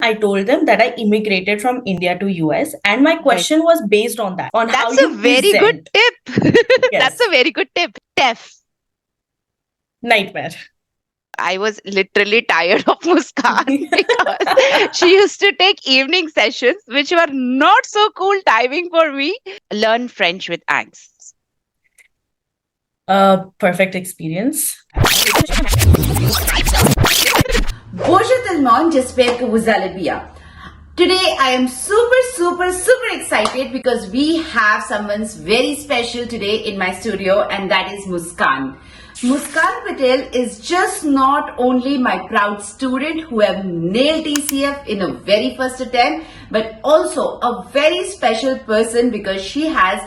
I told them that I immigrated from India to US, and my Right. question was based on that, on how That's a you very good present. tip. That's a Yes, very good tip. TEF. nightmare. I was literally tired of Muskan because she used to take evening sessions, which were not so cool timing for me. Learn French with angst. Perfect experience. Bonjour tout le monde, j'espère que vous allez bien. Today I am super excited because we have someone's very special today in my studio, and that is Muskan. Muskan Patel is just not only my proud student who have nailed TCF in a very first attempt, but also a very special person because she has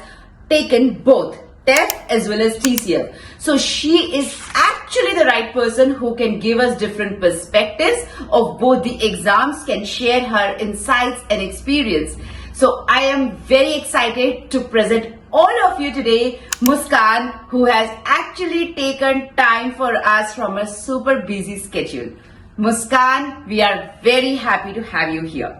taken both TEF as well as TCF. So she is actually the right person who can give us different perspectives of both the exams, can share her insights and experience. So I am very excited to present all of you today Muskan, who has actually taken time for us from a super busy schedule. Muskan, we are very happy to have you here.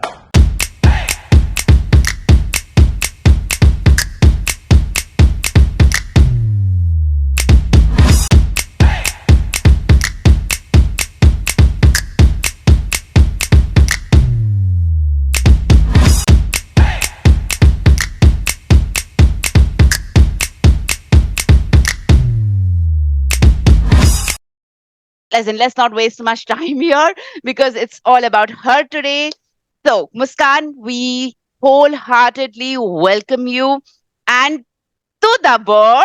Listen, let's not waste much time here because it's all about her today. So, Muskan, we wholeheartedly welcome you. And to the board,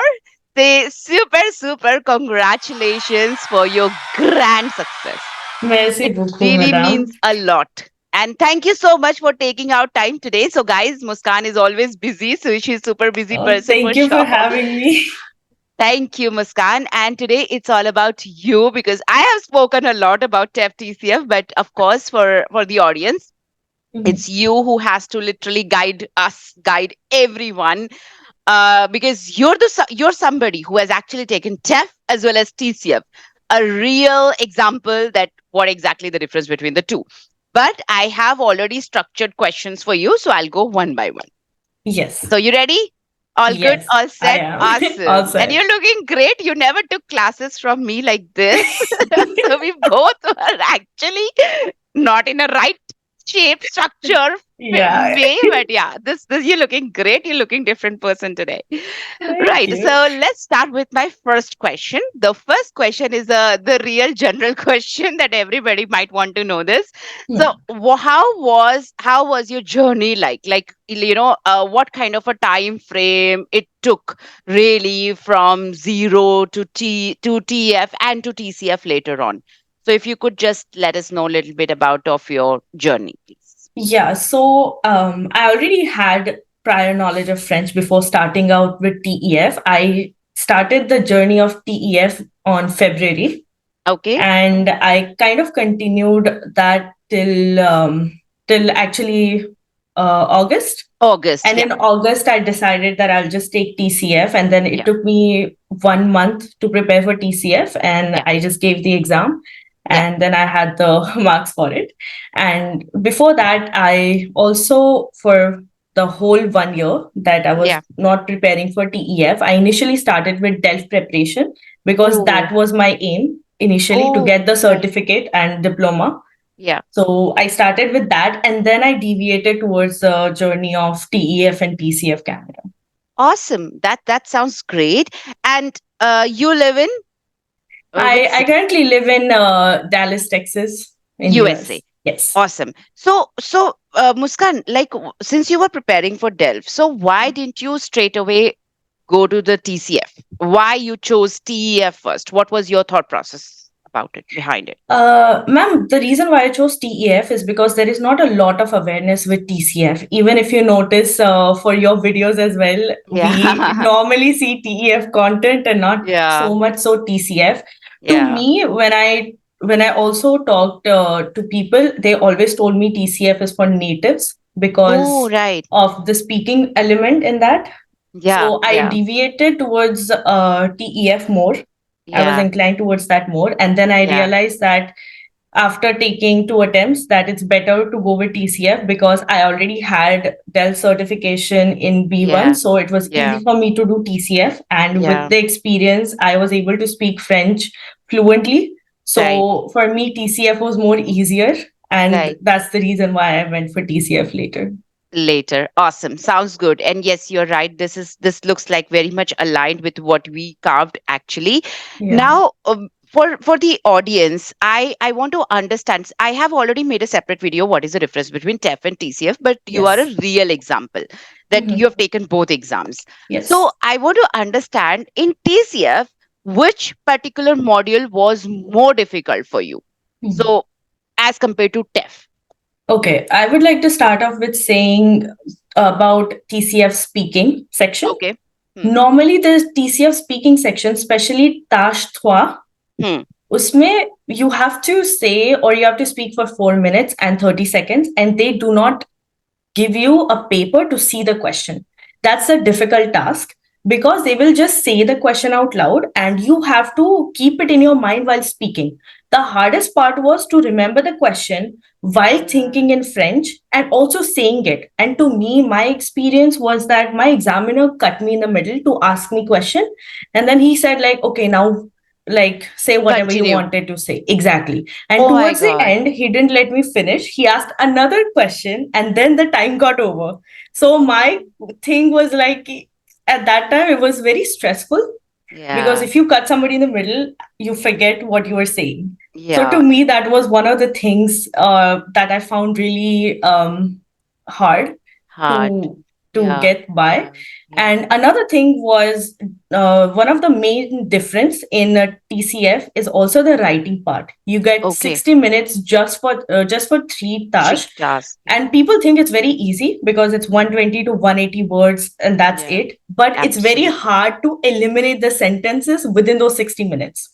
say super congratulations for your grand success. Merci It beaucoup, really madame. means a lot. And thank you so much for taking out time today. So, guys, Muskan is always busy, so she's super busy Oh, person for thank you for sure. having me. Thank you, Muskan. And today it's all about you because I have spoken a lot about TEF-TCF, but of course, for the audience, it's you who has to literally guide us, guide everyone, because you're somebody who has actually taken TEF as well as TCF, a real example that what exactly the difference between the two. But I have already structured questions for you, so I'll go one by one. Yes, So you ready? All good, yes, all I set, am. All awesome. And set. you're looking great. You never took classes from me like this. So we both were actually not in a right shape, structure Yeah, way, but yeah, this you're looking great. You're looking different person today. thank Right. So you. let's start with my first question. The first question is the real general question that everybody might want to know this. So Hmm. how was your journey like? Like what kind of a time frame it took really from zero to TF and to TCF later on. So if you could just let us know a little bit about of your journey, please. Yeah, so I already had prior knowledge of French before starting out with TEF. I started the journey of TEF on February, Okay. and I kind of continued that till actually August. August. And Yeah. in August, I decided that I'll just take TCF, and then it Yeah. took me 1 month to prepare for TCF, and Yeah. I just gave the exam, Yeah. and then I had the marks for it. And before that, I also for the whole 1 year that I was Yeah. not preparing for TEF, I initially started with DELF preparation because Oh. that was my aim initially to Oh. get the Right. certificate and diploma. Yeah. So I started with that, and then I deviated towards the journey of TEF and TCF Canada. Awesome. That sounds great. And you live in which I city? currently live in Dallas, Texas, in USA. US. Yes. Awesome. So, Muskan, like since you were preparing for DELF, so why didn't you straight away go to the TCF? Why you chose TEF first? What was your thought process about it, behind it? Ma'am, the reason why I chose TEF is because there is not a lot of awareness with TCF. Even if you notice for your videos as well, we Yeah. normally see TEF content and not Yeah. so much so TCF. To Yeah. me, when I also talked to people, they always told me TCF is for natives Oh, because right. of the speaking element in that. Yeah. So I Yeah. deviated towards TEF more. I was Yeah. inclined towards that more. And then I Yeah. realized that after taking 2 attempts that it's better to go with TCF because I already had DELF certification in B1. Yeah. So it was Yeah. easy for me to do TCF. And Yeah. with the experience, I was able to speak French fluently. Right. So for me, TCF was more easier. And Right. that's the reason why I went for TCF later. Later. Awesome. Sounds good. And yes, you're right. This looks like very much aligned with what we carved actually. Yeah. Now, for the audience, I want to understand. I have already made a separate video. What is the difference between TEF and TCF? But you are a Yes. real example that Mhm. you have taken both exams. So Yes. I want to understand in TCF which particular module was more difficult for you. Mhm. So as compared to TEF. Okay, I would like to start off with saying about TCF speaking section. Okay. Hmm. Normally, the TCF speaking section, especially Tash Thwa, Hmm. usme you have to say or you have to speak for 4 minutes and 30 seconds, and they do not give you a paper to see the question. That's a difficult task because they will just say the question out loud and you have to keep it in your mind while speaking. The hardest part was to remember the question while thinking in French and also saying it. And to me, my experience was that my examiner cut me in the middle to ask me question. And then he said, like, okay, now like say whatever you Continue. wanted to say. Exactly. And Oh my towards the God. end, he didn't let me finish. He asked another question and then the time got over. So my thing was like, at that time, it was very stressful because Yeah. if you cut somebody in the middle, you forget what you were saying. So to Yeah. me, that was one of the things that I found really hard Hard. to Yeah. get by. Yeah. Yeah. And another thing was one of the main difference in TCF is also the writing part. You get Okay. 60 minutes just for three Three tasks, tasks. Yeah. and people think it's very easy because it's 120 to 180 words and that's Yeah. it. But it's very Absolutely. hard to eliminate the sentences within those 60 minutes.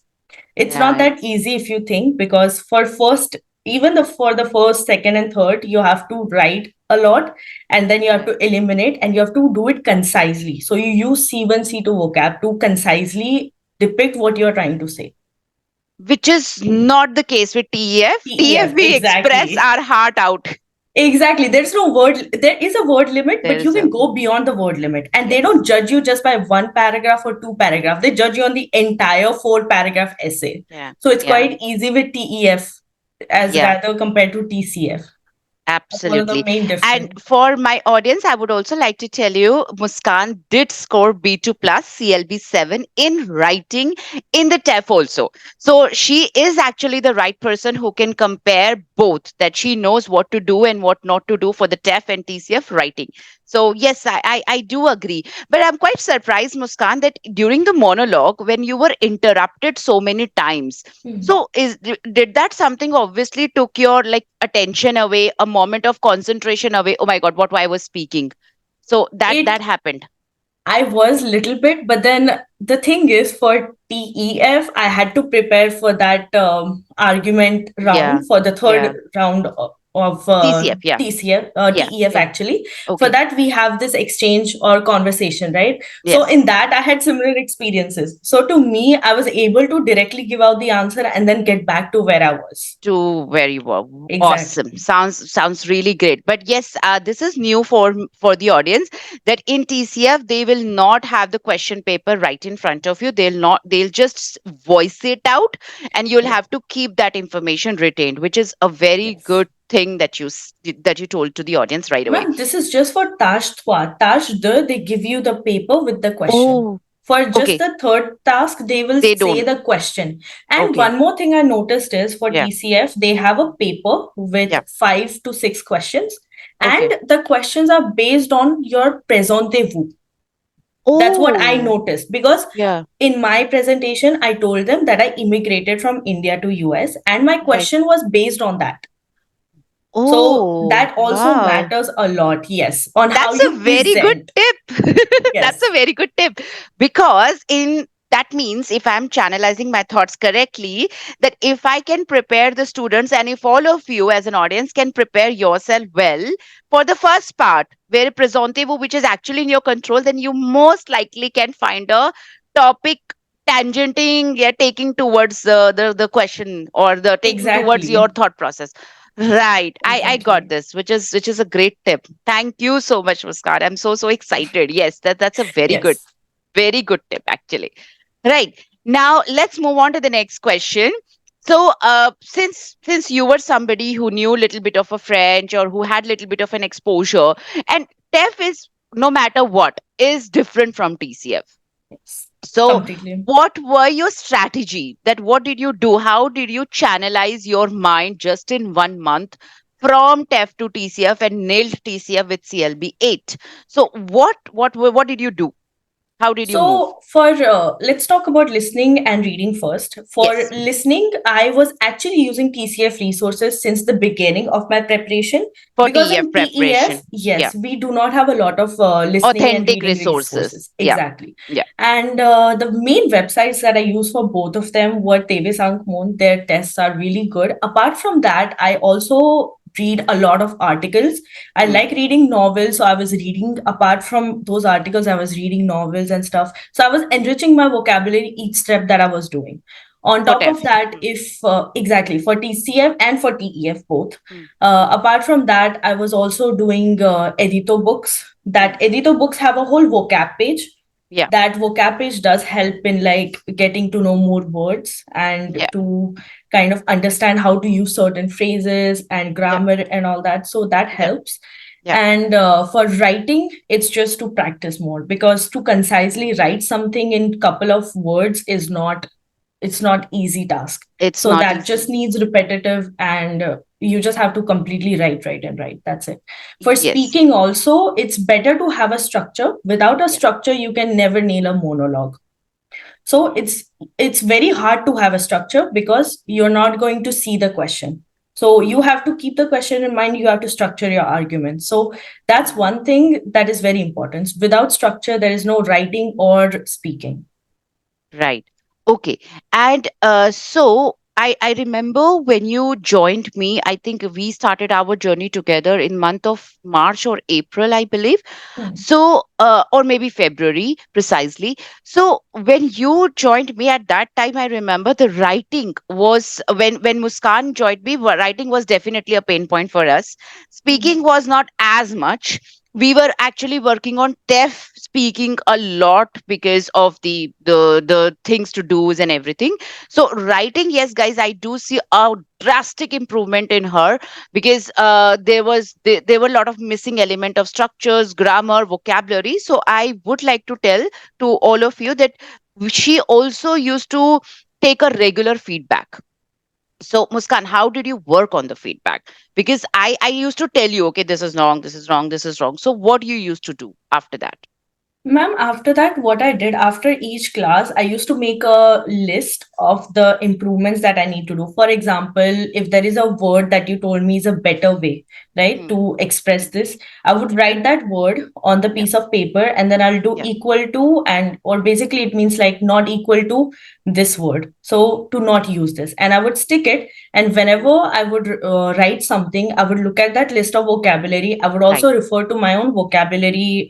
It's not Right. that easy if you think, because for the first, second, and third, you have to write a lot and then you have Yeah. to eliminate and you have to do it concisely. So you use C1, C2 vocab to concisely depict what you're trying to say. Which is not the case with TEF. TEF, TEF, we express exactly. our heart out. Exactly. There's no word, there is a word limit, There but you is a. can go beyond the word limit. And they Yes. don't judge you just by one paragraph or two paragraph. They judge you on the entire 4 paragraph essay. Yeah. So it's Yeah. quite easy with TEF as Yeah. rather compared to TCF. That's one of the Absolutely. main And difference. for my audience, I would also like to tell you Muskan did score B2 plus CLB7 in writing in the TEF also. So she is actually the right person who can compare both, that she knows what to do and what not to do for the TEF and TCF writing. So yes, I do agree. But I'm quite surprised, Muskan, that during the monologue, when you were interrupted so many times, Hmm. so did that something obviously took your like attention away, a moment of concentration away? Oh my God, what I was speaking. So that It happened. I was little bit, but then the thing is for TEF, I had to prepare for that argument Yeah. round for the Yeah. third round of TCF. Yeah. TCF, Yeah. TEF Yeah. actually. For Okay. that, we have this exchange or conversation, right? So Yes. in that, I had similar experiences. So to me, I was able to directly give out the answer and then get back to where I was. To very well. Awesome. Exactly. Sounds really great. But yes, this is new for the audience, that in TCF they will not have the question paper right in front of you. They'll just voice it out, and you'll Yes. have to keep that information retained, which is a very Yes. good thing that you told to the audience right away. Ma'am, this is just for task 3. Task 2, they give you the paper with the question. Oh, For just okay. the third task, they will They say don't. the question. And Okay. one more thing I noticed is for Yeah. TCF, they have a paper with Yeah. 5 to 6 questions. Okay. And the questions are based on your présentez-vous. That's what I Oh, noticed because yeah. in my presentation, I told them that I immigrated from India to US and my Right. question was based on that. So Oh, that also wow. matters a lot, yes, on how That's a you very good present. tip. That's a Yes. very good tip. Because in that means, if I'm channelizing my thoughts correctly, that if I can prepare the students and if all of you as an audience can prepare yourself well for the first part, where presentable, which is actually in your control, then you most likely can find a topic tangenting, taking towards the question, or the taking towards your Exactly. thought process. Right. I got Exactly. this, which is a great tip. Thank you so much, Muskan. I'm so excited. Yes, that's a Yes. very good tip actually. Right. Now let's move on to the next question. So, since you were somebody who knew a little bit of a French, or who had little bit of an exposure, and TEF is, no matter what, is different from TCF. Yes. So, Completely. what were your strategy? That what did you do? How did you channelize your mind just in 1 month from TEF to TCF and nailed TCF with CLB 8? So, what did you do? How did you move? So, for let's talk about listening and reading first. For Yes, listening, I was actually using TCF resources since the beginning of my preparation for because TEF in TEF, preparation. Yeah, yes, we do not have a lot of listening and authentic reading resources. resources. Yeah, Exactly. yeah. And the main websites that I use for both of them were TV Moon. Their tests are really good. Apart from that, I also read a lot of articles. I Mm, like reading novels, so I was reading, apart from those articles, I was reading novels and stuff. So I was enriching my vocabulary each step that I was doing. On for top of TEF. that, Mm, if exactly for TCF and for TEF both. mm, mm, Apart from that, I was also doing edito books. mm. That edito books have a whole vocab page. Yeah, That vocab page does help in like getting to know more words and yeah, to kind of understand how to use certain phrases and yeah, grammar and all that. So that yeah, helps. yeah. And for writing, it's just to practice more because to concisely write something in couple of words is not, it's not easy task. It's So not that easy. just needs repetitive and you just have to completely write and write. That's it. For Yes. speaking also, it's better to have a structure. Without a Yeah. structure, you can never nail a monologue. So Mm, it's very hard to have a structure because you're not going to see the question. So mm, you have to keep the question in mind, you have to structure your argument. So that's mm. one thing that is very important. Without structure, there is no writing or speaking. Right. Okay. And so I remember when you joined me, I think we started our journey together in month of March or April, I believe. Hmm. So, or maybe February precisely. So when you joined me at that time, I remember the writing was, when Muskan joined me, writing was definitely a pain point for us. Mhm. Speaking was not as much. We were actually working on TEF speaking a lot because of the things to do's and everything. So writing, yes, guys, I do see a drastic improvement in her, because there were a lot of missing element of structures, grammar, vocabulary. So I would like to tell to all of you that she also used to take a regular feedback. So, Muskan, how did you work on the feedback? Because I used to tell you, okay, this is wrong, this is wrong, this is wrong. So, what you used to do after that? Ma'am, after that, what I did after each class, I used to make a list of the improvements that I need to do. For example, if there is a word that you told me is a better way, right, Hmm. to express this, I would write that word on the Yeah, piece of paper and then I'll do yeah, equal to, and or basically it means like not equal to this word. So to not use this. And I would stick it. And hmm, whenever I would write something, I would look at that list of vocabulary. I would right, also refer to my own vocabulary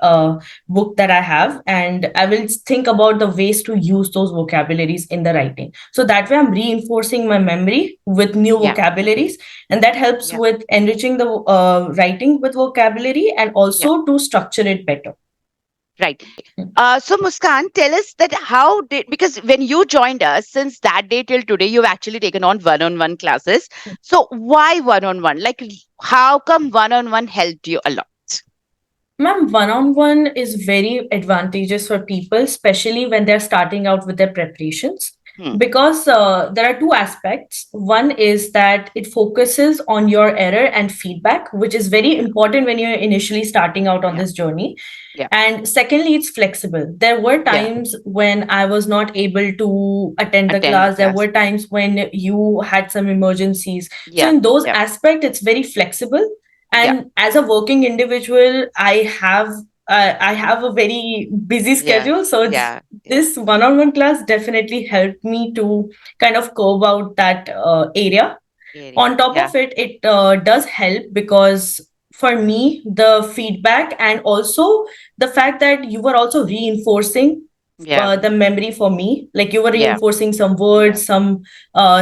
book that I have, and I will think about the ways to use those vocabularies in the writing. So that way, I'm reinforcing my memory with new yeah, vocabularies, and that helps yeah, with enriching the writing with vocabulary and yeah, also to structure it better. right. So, Muskan, tell us that how did, because when you joined us, since that day till today, you've actually taken on one classes. So, why one on one? Like, how come one on one helped you a lot? Ma'am, one-on-one is very advantageous for people, especially when they're starting out with their preparations. Hmm. Because there are two aspects. One is that it focuses on your error and feedback, which is very Yeah, important when you're initially starting out on yeah, this journey. yeah, And secondly, it's flexible. There were yeah. times when I was not able to attend the Attend the class. There class. were times when you had some emergencies. So Yeah, in those yeah, aspects, it's very flexible. yeah, And as a working individual, I have a very busy yeah, schedule. So yeah, yeah. this one-on-one class definitely helped me to kind of curve out that area. Area. On top Yeah. of it, it does help because for me, the feedback and also the fact that you were also reinforcing the memory for me. Like you were Yeah. reinforcing some words, some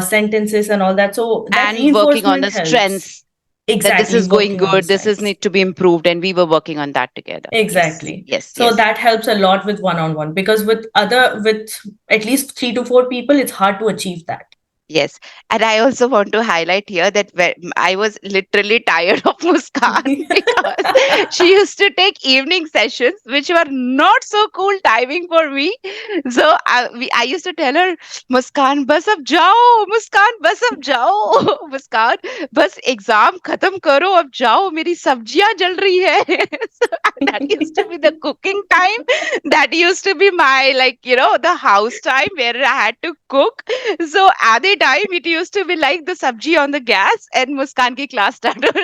sentences and all that. So that And working on reinforcement the helps. strengths that this Exactly, is going working on the good, this is strengths. need to be improved, and we were working on that together. Yes, Exactly. yes, So yes. that helps a lot with one-on-one, because with at least 3 to 4 people, it's hard to achieve that. Yes. And I also want to highlight here that I was literally tired of Muskan because she used to take evening sessions, which were not so cool timing for me. So I used to tell her, Muskan, bas ab jao, Muskan, bas ab jao, Muskan, bas exam khatam karo, ab jao, meri sabjiyan jal rahi hai. So that used to be the cooking time. That used to be my, like, the house time where I had to cook. So at the time, it used to be like the sabji on the gas and Muskan ki class started.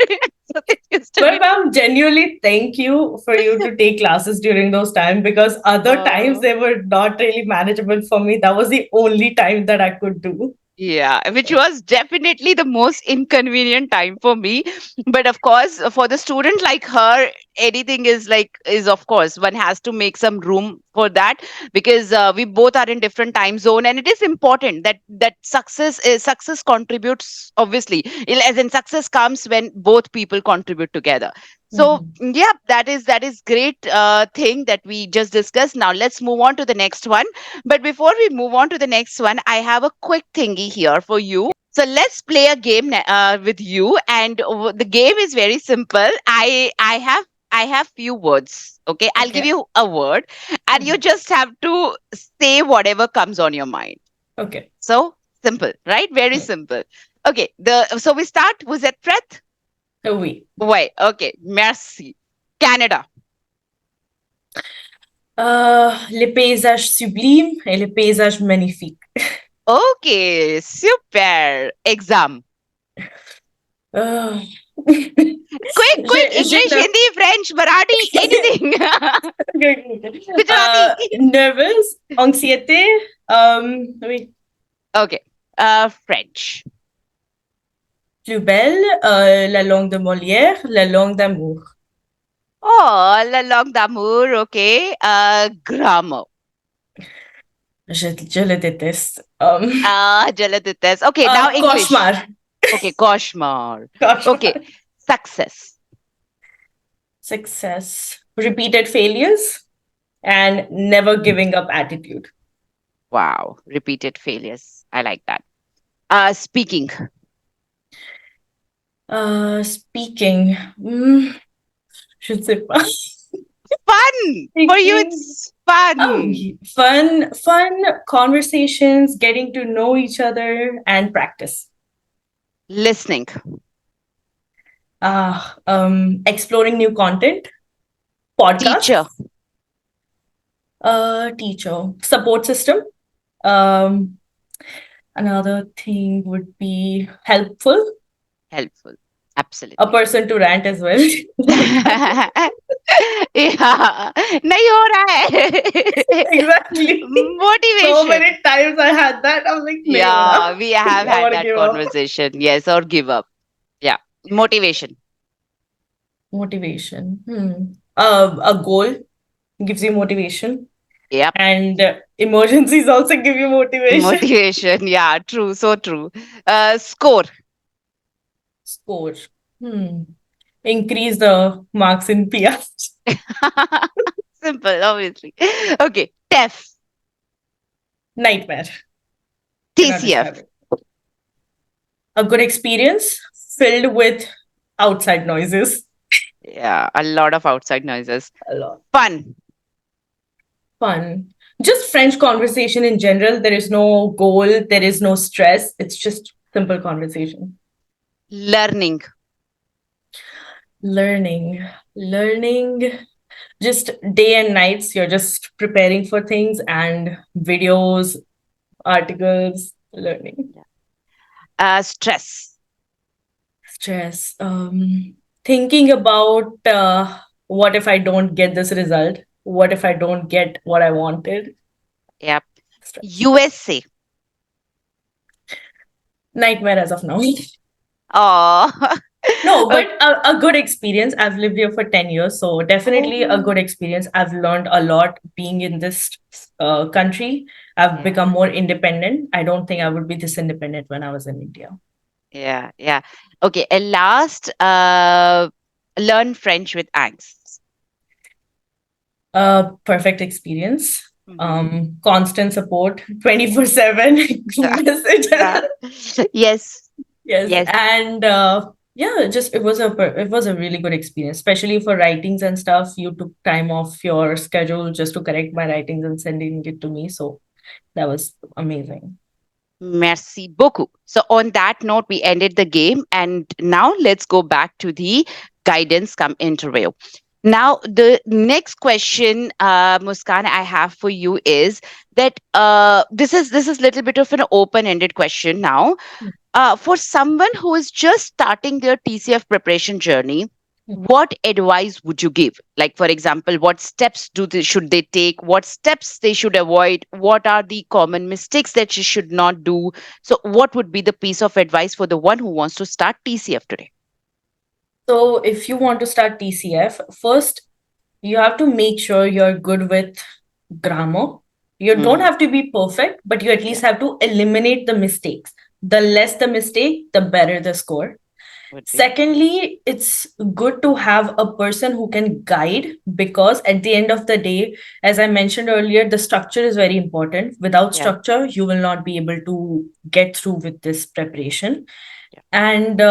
So it used to But be. ma'am, genuinely thank you for you to take classes during those times, because other times Uh, they were not really manageable for me. That was the only time that I could do. Yeah, which was definitely the most inconvenient time for me. But of course, for the student like her, anything is of course one has to make some room for that, because we both are in different time zone, and it is important that success contributes, obviously. As in, success comes when both people contribute together. So Mhm. yeah, that is great thing that we just discussed. Now let's move on to the next one. But before we move on to the next one, I have a quick thingy here for you. So let's play a game with you, and the game is very simple. I have few words. Okay, I'll give Okay. you a word, and you Mhm. just have to say whatever comes on your mind. Okay. So simple, right? Very Mm. simple. Okay. So we start. Was that Pret? Oui. Wait. Okay. Merci. Canada. Les paysages sublimes et les paysages magnifiques. Okay. Super. Exam. Euh, Quick, quick. j'ai English, Hindi, French, Marathi, anything. Gujarati. nervous, anxiété. Oui. Okay. French. Plus belle, la langue de Molière, la langue d'amour. Oh, la langue d'amour. Okay. Grammar. Je le déteste. Jaladitas. Okay. Now English. Cauchemar. Okay. Koshmar. Okay. Cauchemar. Success. Success. Repeated failures and never giving up attitude. Wow. Repeated failures. I like that. Speaking. Speaking. Je ne sais pas. Fun. For you, Speaking. it's fun. Oh, fun conversations, getting to know each other, and practice. Listening. Exploring new content, podcast, Teacher. teacher, support system. Another thing would be helpful, Helpful. a Absolutely. person to rant as well. Yeah. नहीं हो रहा है. Exactly. So Motivation. many times I had that. I was like, nahi ho Yeah, raha. we have I had want to that give up. conversation. Yes, or give up. Yeah. Motivation. Motivation. A goal gives you motivation, Yep. and emergencies also give you motivation. Motivation. Yeah, true. So true. Score. Score. Increase the marks in PR. Simple, obviously. Okay. TEF. Nightmare. Cannot describe TCF. it. A good experience filled with outside noises. Yeah, a lot of outside noises. A lot. Fun. Fun. Just French conversation in general. There is no goal. There is no stress. It's just simple conversation. Learning. Learning. Just day and nights. You're just preparing for things and videos, articles, learning. Stress. Stress. Thinking about what if I don't get this result? What if I don't get what I wanted? Yep. Stress. USA. Nightmare as of now. Oh, No, but Okay. a good experience. I've lived here for 10 years, so definitely a Oh, good experience. I've learned a lot being in this country. I've yeah. become more independent. I don't think I Yeah. would be this independent when I was in India. Yeah. Yeah. Okay. And last, learn French with angst. Perfect experience. Mm-hmm. Constant support, 24/7 group message. Yeah. Yes. Yes, Yes. and yeah, just it was a really good experience, especially for writings and stuff. You took time off your schedule just to correct my writings and sending it to me, so that was amazing. Merci beaucoup. So, on that note, we ended the game. And now let's go back to the guidance come interview. Now, the next question, Muskan, I have for you is that this is little bit of an open-ended question now. For someone who is just starting their TCF preparation journey, what advice would you give? Like, for example, what steps should they take? What steps they should avoid? What are the common mistakes that you should not do? So, what would be the piece of advice for the one who wants to start TCF today? So if you want to start TCF, first you have to make sure you're good with grammar. You don't Hmm. have to be perfect, but you at Yeah, least have to eliminate the mistakes. The less the mistake, the better the score. would be. Secondly, it's good to have a person who can guide, because at the end of the day, as I mentioned earlier, the structure is very important. Without Yeah, structure, you will not be able to get through with this preparation. yeah, And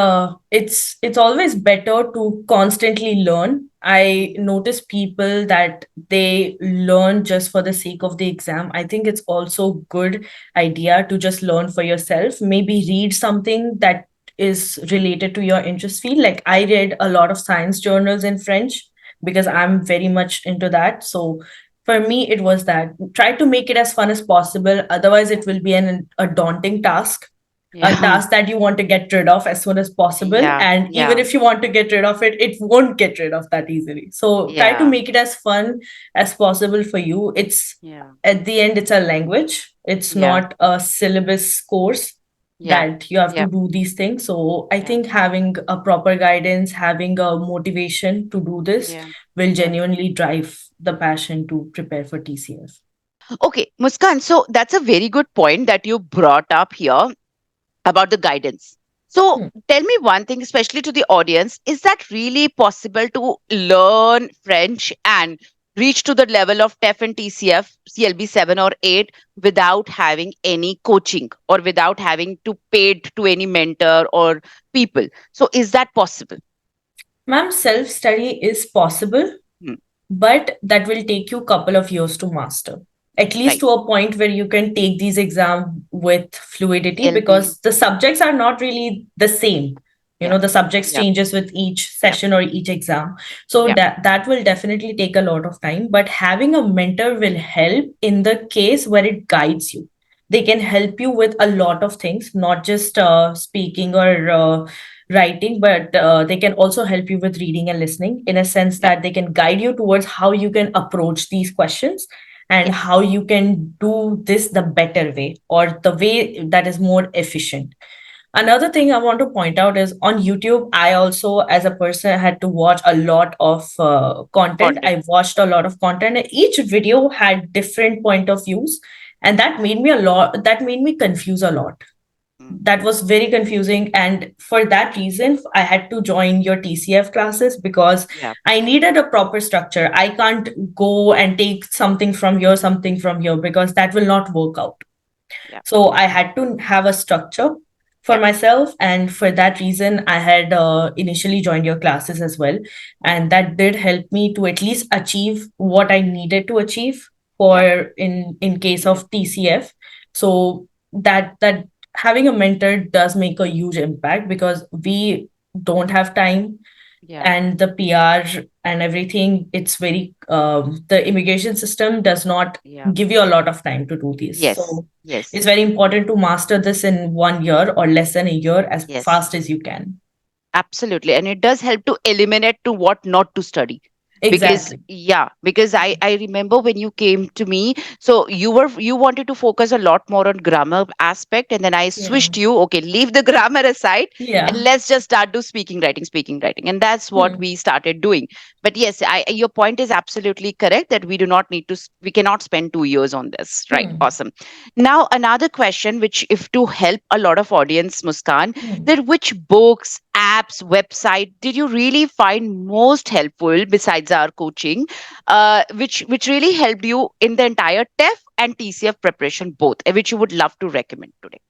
it's always better to constantly learn. I mhm, notice people that they learn just for the sake of the exam. I think it's also good idea to just learn for yourself, maybe read something that is related to your interest field. Like I read a lot of science journals in French because I'm very much into that. So for me it was that, try to make it as fun as possible, otherwise yeah, it will be a daunting task, a yeah, task that you want to get rid of as soon as possible. yeah, And even yeah, if you want to get rid of it, it won't get rid of that easily. So try to yeah, make it as fun as possible for you. It's yeah, at the end, it's a language, it's yeah, not a syllabus course yeah, that you have to yeah, do these things. So I yeah, think having a proper guidance, having a motivation to do this yeah, will yeah. genuinely drive the passion to prepare for TCF. Okay, Muskan, so that's a very good point that you brought up here about the guidance. So, Hmm. tell me one thing, especially to the audience, is that really possible to learn French and reach to the level of TEF and TCF, CLB7 or 8 without having any coaching or without having to pay to any mentor or people? So, is that possible? Ma'am, self study is possible, Hmm. but that will take you a couple of years to master, at least Right. to a point where you can take these exams with fluidity, LB. because the subjects are not really the same. You Yeah. know, the subjects Yeah. changes with each Yeah. session or each exam. So Yeah. that will definitely take a lot of time, but having a mentor will help in the case where it guides you. They can help you with a lot of things, not just speaking or writing, but they can also help you with reading and listening, in a sense Yeah. that they can guide you towards how you can approach these questions and Yes. how you can do this the better way, or the way that is more efficient. Another thing I want to point out is on YouTube, I also, as a person, had to watch a lot of content. Content. I watched a lot of content, and each video had different point of views. And that made me confuse a lot. Mm. That was very confusing, and for that reason I had to join your TCF classes, because Yeah. I needed a proper structure. I can't go and take something from here, because that will not work out. Yeah. So I had to have a structure for Yeah. myself, and for that reason I had initially joined your classes as well, Yeah. and that did help me to at least achieve what I needed to achieve for Yeah. in case Yeah. of TCF. So that having a mentor does make a huge impact, because we don't have time, Yeah. and the PR and everything, it's very the immigration system does not Yeah. give you a lot of time to do these. Yes. So Yes. it's very important to master this in 1 year or less than a year, as Yes. fast as you can. Absolutely. And it does help to eliminate to what not to study. Because Exactly. because I remember when you came to me, so you wanted to focus a lot more on grammar aspect, and then I Yeah. switched you, okay, leave the grammar aside and Yeah. let's just start do speaking writing, and that's what Hmm. we started doing. But yes, your point is absolutely correct that we do not need to we cannot spend 2 years on this, right? Hmm. Awesome. Now another question, which if to help a lot of audience, Muskan, Hmm. that which books, apps, website did you really find most helpful besides our coaching, which really helped you in the entire TEF and TCF preparation both, which you would love to recommend today?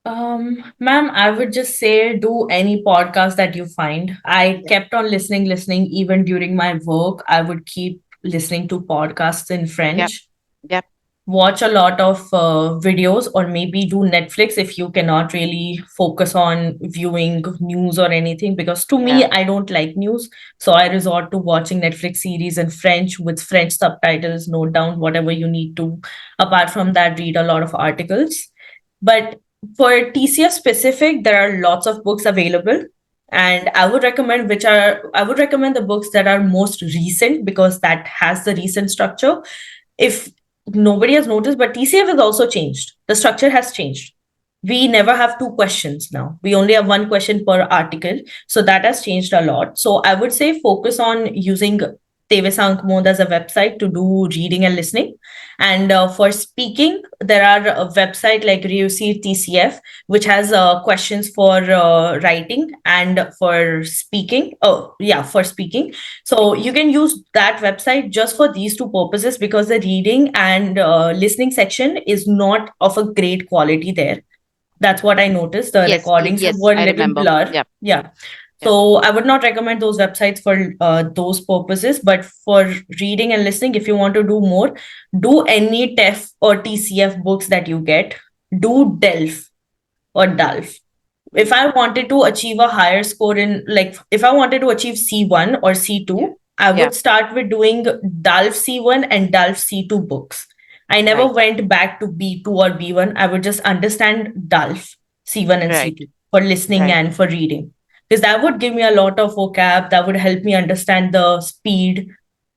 Ma'am, I would just say do any podcast that you find. I Yeah. kept on listening, even during my work. I would keep listening to podcasts in Yep. French, Yep. watch a lot of videos, or maybe do Netflix if you cannot really focus on viewing news or anything. Because to Yeah. me, I don't like news. So I resort to watching Netflix series in French with French subtitles, note down whatever you need to. Apart from that, read a lot of articles. But for TCF specific, there are lots of books available. And I would recommend the books that are most recent because that has the recent structure. If nobody has noticed, but TCF has also changed. The structure has changed. We never have two questions now. We only have one question per article. So that has changed a lot. So I would say focus on using Tevesank Mode as a website to do reading and listening. And for speaking, there are a website like Reusi TCF, which has questions for writing and for speaking. Oh, yeah, for speaking. So you can use that website just for these two purposes because the reading and listening section is not of a great quality there. That's what I noticed. The Yes. recordings Yes. were a I little remember. blur. Yep. Yeah. Yep. So I would not recommend those websites for those purposes. But for reading and listening, if you want to do more, do any TEF or TCF books that you get. Do DELF or DELF. If I wanted to achieve a higher score in, like, if I wanted to achieve C1 or Yeah. C2, I Yeah. would start with doing DELF C1 and DELF C2 books. I never Right. went back to B2 or B1. I would just understand DELF C1 and Right. C2 for listening Right. and for reading. Because that would give me a lot of vocab, that would help me understand the speed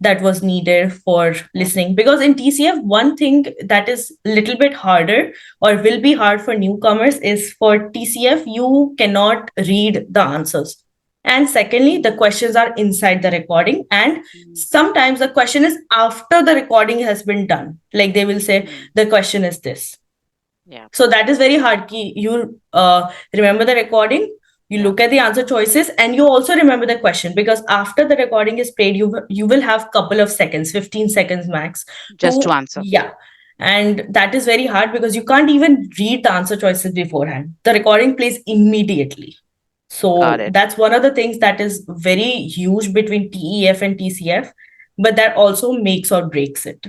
that was needed for Right. listening. Because in TCF, one thing that is a little bit harder or will be hard for newcomers is for TCF, you cannot read the answers. And secondly, the questions are inside the recording. And Mm, sometimes the question is after the recording has been done. Like they will say, mm, the question is this. yeah. So that is very hard. You remember the recording, you Yeah. look at the answer choices, and you also remember the question because after the recording is played, you will have couple of seconds, 15 seconds max Just to to answer. yeah. And that is very hard because you can't even read the answer choices beforehand. The recording plays immediately. Got So it. that's one of the things that is very huge between TEF and TCF, but that also makes or breaks it.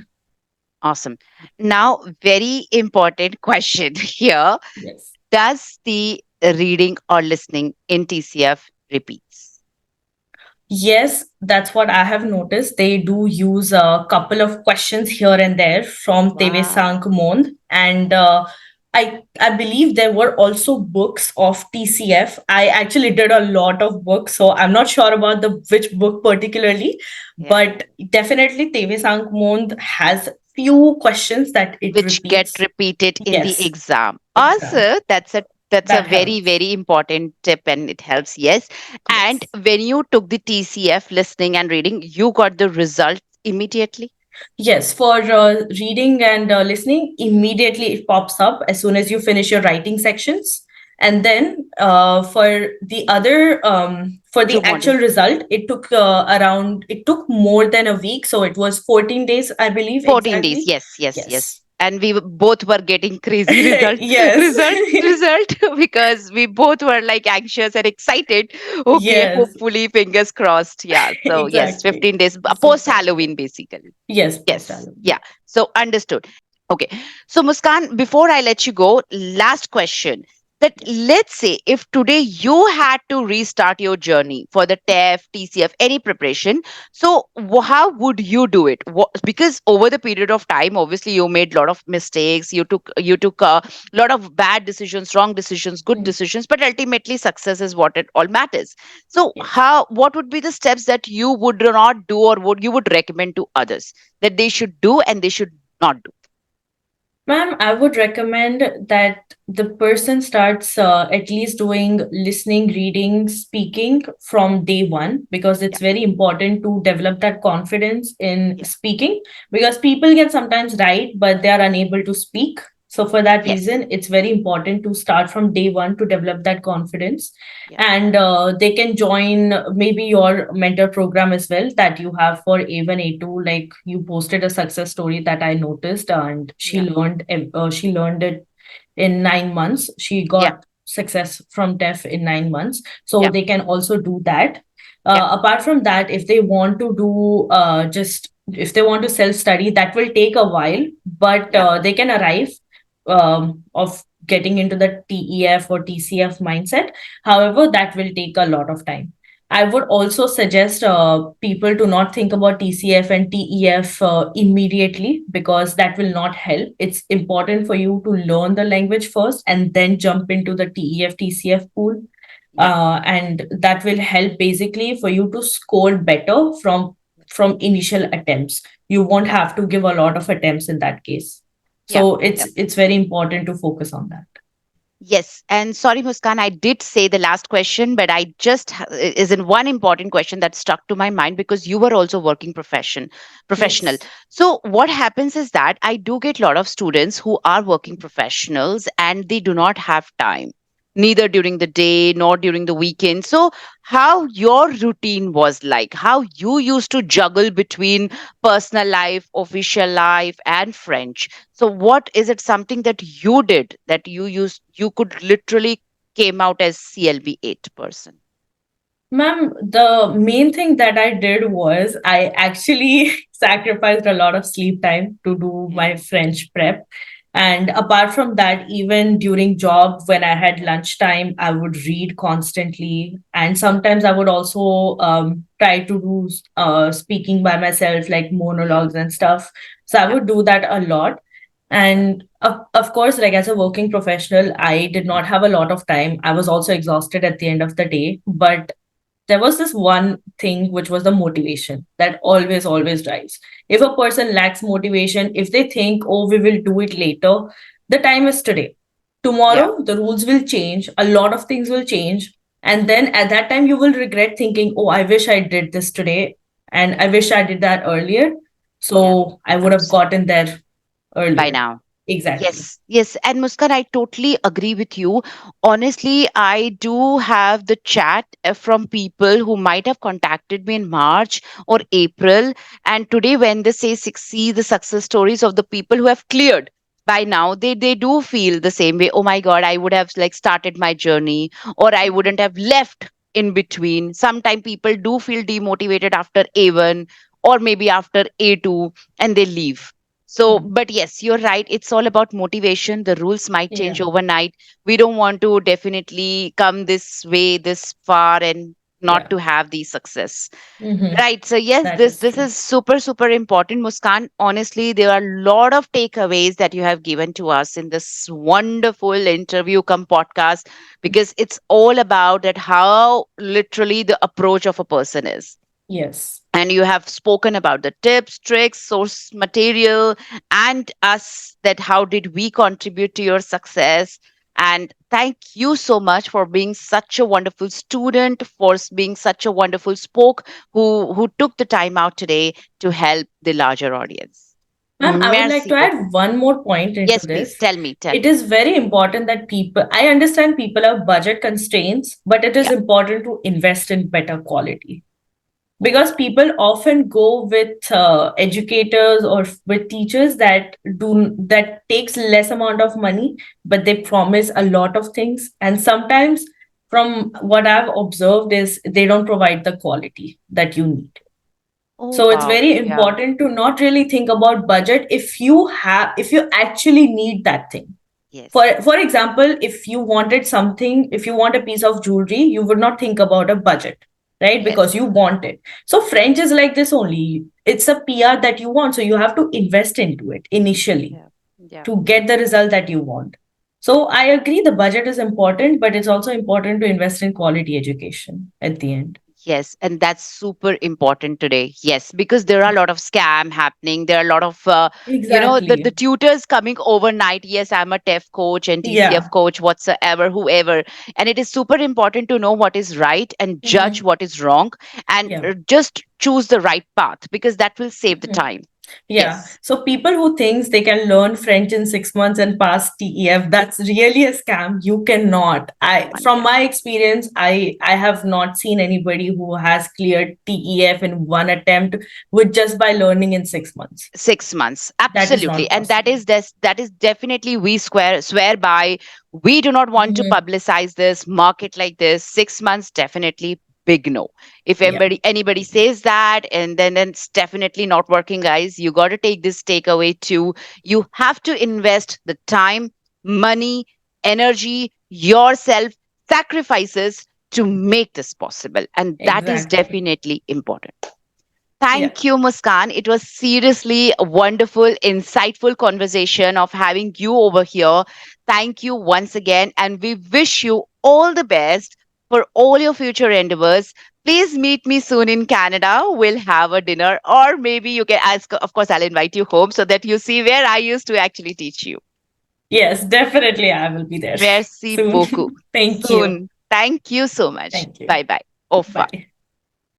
Awesome. Now, very important question here. Yes. Does the reading or listening in TCF repeats? Yes, that's what I have noticed. They do use a couple of questions here and there from Teve Wow. Sank Mond. And I believe there were also books of TCF. I actually did a lot of books, so I'm not sure about the which book particularly, Yeah. but definitely Teve Sank Mond has few questions that it Which get repeats. repeated in the Yes, exam. exam. Also, that's a That very, helps. very important tip and it helps. Yes. And Yes. when you took the TCF listening and reading, you got the results immediately. Yes, for reading and listening, immediately it pops up as soon as you finish your writing sections. And then for Two the actual modules. result, it took more than a week. So it was 14 days, I believe, 14 days. exactly. Yes, yes, Yes. yes. And we both were getting crazy result, Yes. result because we both were like anxious and excited. Okay, Yes, hopefully, fingers crossed. Yeah. So, yes, exactly. 15 days So post Halloween, basically. yes, post Yes. Halloween. Yeah. So, understood. Okay. So, Muskan, before I let you go, last question. that let's say if today you had to restart your journey for the TEF, TCF, any preparation, so how would you do it? Because over the period of time, obviously you made a lot of mistakes. You took a lot of bad decisions, wrong decisions, good Mm. decisions, but ultimately success is what it all matters. So Yes. what would be the steps that you would not do, or what you would recommend to others that they should do and they should not do? Ma'am, I would recommend that the person starts at least doing listening, reading, speaking from day one, because Yeah, it's very important to develop that confidence in yeah, speaking, because people can sometimes write, but they are unable to speak. So, for that yes, reason, it's very important to start from day one to develop that confidence. yeah, And they can join maybe your mentor program as well that you have for A1, A2. Like, you posted a success story that I noticed, and yeah, she learned it in 9 months. She yeah, got success from TEF in 9 months. So yeah, they can also do that. yeah, Apart from that, if they want to do just if they want to self study, that will take a while, but yeah, they can arrive of getting into the TEF or TCF mindset. However, that will take a lot of time. I would also suggest people to not think about TCF and TEF immediately, because that will not help. It's important for you to learn the language first and then jump into the TEF TCF pool. yeah, And that will help basically for you to score better from initial attempts. You won't yeah, have to give a lot of attempts in that case. yeah, So yeah. it's very important to focus on that. Yes, and sorry, Muskan, I did say the last question, but I just is in one important question that stuck to my mind because you were also working professional. Yes. So what happens is that I do get a lot of students who are working professionals and they do not have time, neither during the day nor during the weekend. So how your routine was like, how you used to juggle between personal life, official life, and French. So what is it something that you did that you could literally came out as CLB 8 person? Ma'am, the main thing that I did was I actually sacrificed a lot of sleep time to do Yeah. my French prep. And apart from that, even during job, when I had lunchtime, I would read constantly. And sometimes I would also try to do speaking by myself, like Yeah. monologues and stuff. So I Yeah. would do that a lot. And of course, like as a working professional, I did not have a lot of time. I was also exhausted at the end of the day. But there was this one thing which was the motivation that always drives. If a person lacks motivation, if they think, oh, we will do it later, the time is today. Yeah. Tomorrow the rules will change, a lot of things will change, and then at that time you will regret thinking, oh, I wish I did this today, and I wish I did that earlier, Yeah. so I would have Absolutely. gotten there By earlier. now. Exactly. Yes, yes. And Muskan, I totally agree with you. Honestly, I do have the chat from people who might have contacted me in March or April. And today, when they see the success stories of the people who have cleared by now, they do feel the same way. Oh my God, I would have like started my journey, or I wouldn't have left in between. Sometimes people do feel demotivated after A1 or maybe after A2 and they leave. So, Mhm. but yes, you're right. It's all about motivation. The rules might change Yeah. overnight. We don't want to definitely come this way, this far, and not Yeah. to have the success. Hmm. Right. So yes, That this is this true. is super important, Muskan. Honestly, there are a lot of takeaways that you have given to us in this wonderful interview come podcast because it's all about that how literally the approach of a person is, Yes. and you have spoken about the tips, tricks, source material, and us, that how did we contribute to your success. And thank you so much for being such a wonderful student, for being such a wonderful spoke who took the time out today to help the larger audience. Ma'am, I would like Merci to beaucoup. add one more point into Yes, please this. tell It me. is very important that I understand people have budget constraints, but it is Yeah. important to invest in better quality, because people often go with educators or with teachers that takes less amount of money, but they promise a lot of things. And sometimes, from what I've observed, is they don't provide the quality that you need. Oh So it's wow. very Yeah. important to not really think about budget if you actually need that thing. Yes. For example, if you wanted something, if you want a piece of jewelry, you would not think about a budget, right? Yes. Because you want it. So French is like this only. It's a PR that you want, so you have to invest into it initially Yeah. Yeah. to get the result that you want. So I agree the budget is important, but it's also important to invest in quality education at the end. Yes, and that's super important today. Yes, because there are a lot of scam happening. There are a lot of, the Exactly. tutors coming overnight. Yes, I'm a TEF coach and TCF Yeah. coach, whatsoever, whoever. And it is super important to know what is right and judge Mhm. what is wrong, and Yeah. just choose the right path, because that will save the Mhm. time. Yeah. Yes. So people who thinks they can learn French in 6 months and pass TEF, that's really a scam. You cannot. Oh my From God. my experience, I have not seen anybody who has cleared TEF in one attempt with just by learning in 6 months. 6 months, That is absolutely. not And that possible. is that is definitely we swear by. We do not want to Mhm. publicize this, market like this. 6 months, definitely big no. If Yeah. anybody says that, and then it's definitely not working, guys. You got to take this takeaway too. You have to invest the time, money, energy, yourself, sacrifices to make this possible, and that is Exactly. definitely important. Yeah. Thank you, Muskan. It was seriously a wonderful, insightful conversation of having you over here. Thank you once again, and we wish you all the best for all your future endeavors. Please meet me soon in Canada. We'll have a dinner, or maybe you can ask. Of course, I'll invite you home so that you see where I used to actually teach you. Yes, definitely I will be there Merci soon. beaucoup. Thank you. Soon. Thank you so much. Thank you. Bye bye. Au revoir. Bye.